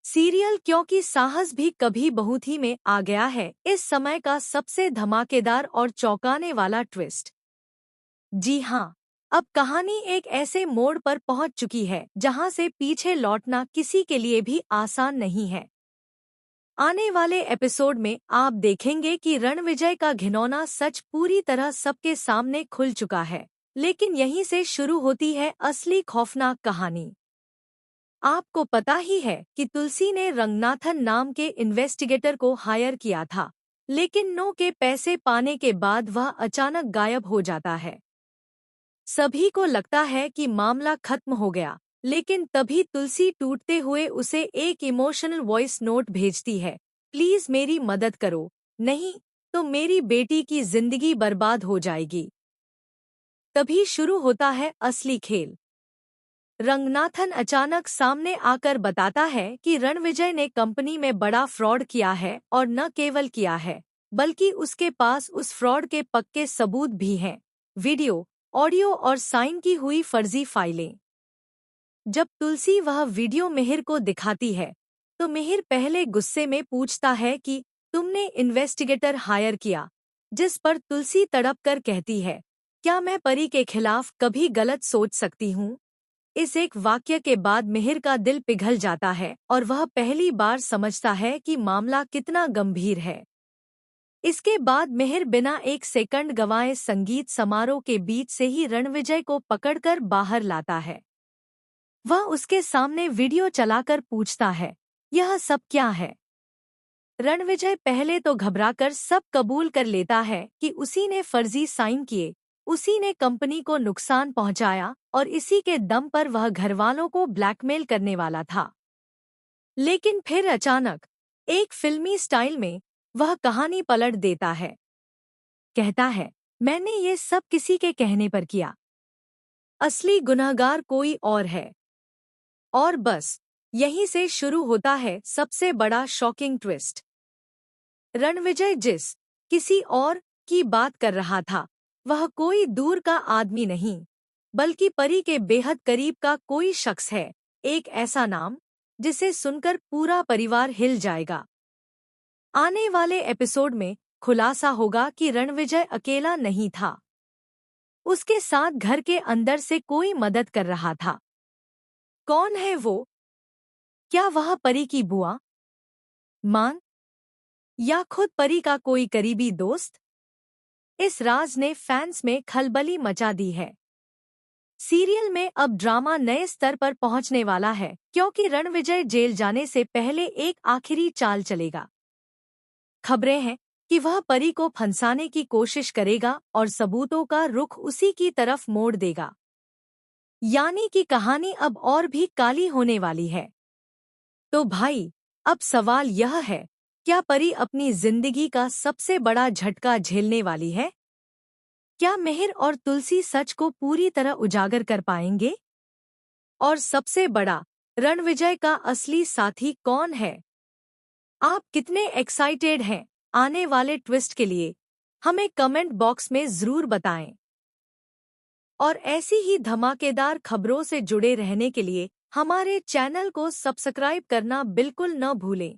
Serial क्योंकि साहस भी कभी बहू थी में आ गया है इस समय का सबसे धमाकेदार और चौंकाने वाला ट्विस्ट। जी हाँ, अब कहानी एक ऐसे मोड़ पर पहुंच चुकी है जहां से पीछे लौटना किसी के लिए भी आसान नहीं है। आने वाले एपिसोड में आप देखेंगे कि रणविजय का घिनौना सच पूरी तरह सबके सामने खुल चुका है, लेकिन यहीं से शुरू होती है असली खौफनाक कहानी। आपको पता ही है कि तुलसी ने रंगनाथन नाम के इन्वेस्टिगेटर को हायर किया था, लेकिन नो के पैसे पाने के बाद वह अचानक गायब हो जाता है। सभी को लगता है कि मामला खत्म हो गया, लेकिन तभी तुलसी टूटते हुए उसे एक इमोशनल वॉइस नोट भेजती है, प्लीज मेरी मदद करो, नहीं तो मेरी बेटी की जिंदगी बर्बाद हो जाएगी। तभी शुरू होता है असली खेल। रंगनाथन अचानक सामने आकर बताता है कि रणविजय ने कंपनी में बड़ा फ्रॉड किया है और न केवल किया है, बल्कि उसके पास उस फ्रॉड के पक्के सबूत भी हैं, वीडियो, ऑडियो और साइन की हुई फर्जी फाइलें। जब तुलसी वह वीडियो मिहिर को दिखाती है, तो मिहिर पहले गुस्से में पूछता है कि तुमने इन्वेस्टिगेटर हायर किया, जिस पर तुलसी तड़प कर कहती है, क्या मैं परी के खिलाफ कभी गलत सोच सकती हूँ। इस एक वाक्य के बाद मिहिर का दिल पिघल जाता है और वह पहली बार समझता है कि मामला कितना गंभीर है। इसके बाद मिहिर बिना एक सेकंड गंवाए संगीत समारोह के बीच से ही रणविजय को पकड़कर बाहर लाता है। वह उसके सामने वीडियो चलाकर पूछता है, यह सब क्या है। रणविजय पहले तो घबराकर सब कबूल कर लेता है कि उसी ने फर्जी साइन किए, उसी ने कंपनी को नुकसान पहुंचाया और इसी के दम पर वह घरवालों को ब्लैकमेल करने वाला था। लेकिन फिर अचानक एक फिल्मी स्टाइल में वह कहानी पलट देता है। कहता है, मैंने ये सब किसी के कहने पर किया, असली गुनहगार कोई और है। और बस यहीं से शुरू होता है सबसे बड़ा शॉकिंग ट्विस्ट। रणविजय जिस किसी और की बात कर रहा था, वह कोई दूर का आदमी नहीं, बल्कि परी के बेहद करीब का कोई शख्स है, एक ऐसा नाम जिसे सुनकर पूरा परिवार हिल जाएगा। आने वाले एपिसोड में खुलासा होगा कि रणविजय अकेला नहीं था, उसके साथ घर के अंदर से कोई मदद कर रहा था। कौन है वो? क्या वह परी की बुआ, मां, या खुद परी का कोई करीबी दोस्त? इस राज ने फैंस में खलबली मचा दी है। सीरियल में अब ड्रामा नए स्तर पर पहुंचने वाला है, क्योंकि रणविजय जेल जाने से पहले एक आखिरी चाल चलेगा। खबरें हैं कि वह परी को फंसाने की कोशिश करेगा और सबूतों का रुख उसी की तरफ मोड़ देगा। यानी कि कहानी अब और भी काली होने वाली है। तो भाई, अब सवाल यह है, क्या परी अपनी जिंदगी का सबसे बड़ा झटका झेलने वाली है? क्या मिहिर और तुलसी सच को पूरी तरह उजागर कर पाएंगे? और सबसे बड़ा, रणविजय का असली साथी कौन है? आप कितने एक्साइटेड हैं आने वाले ट्विस्ट के लिए? हमें कमेंट बॉक्स में जरूर बताएं। और ऐसी ही धमाकेदार खबरों से जुड़े रहने के लिए हमारे चैनल को सब्सक्राइब करना बिल्कुल न भूलें।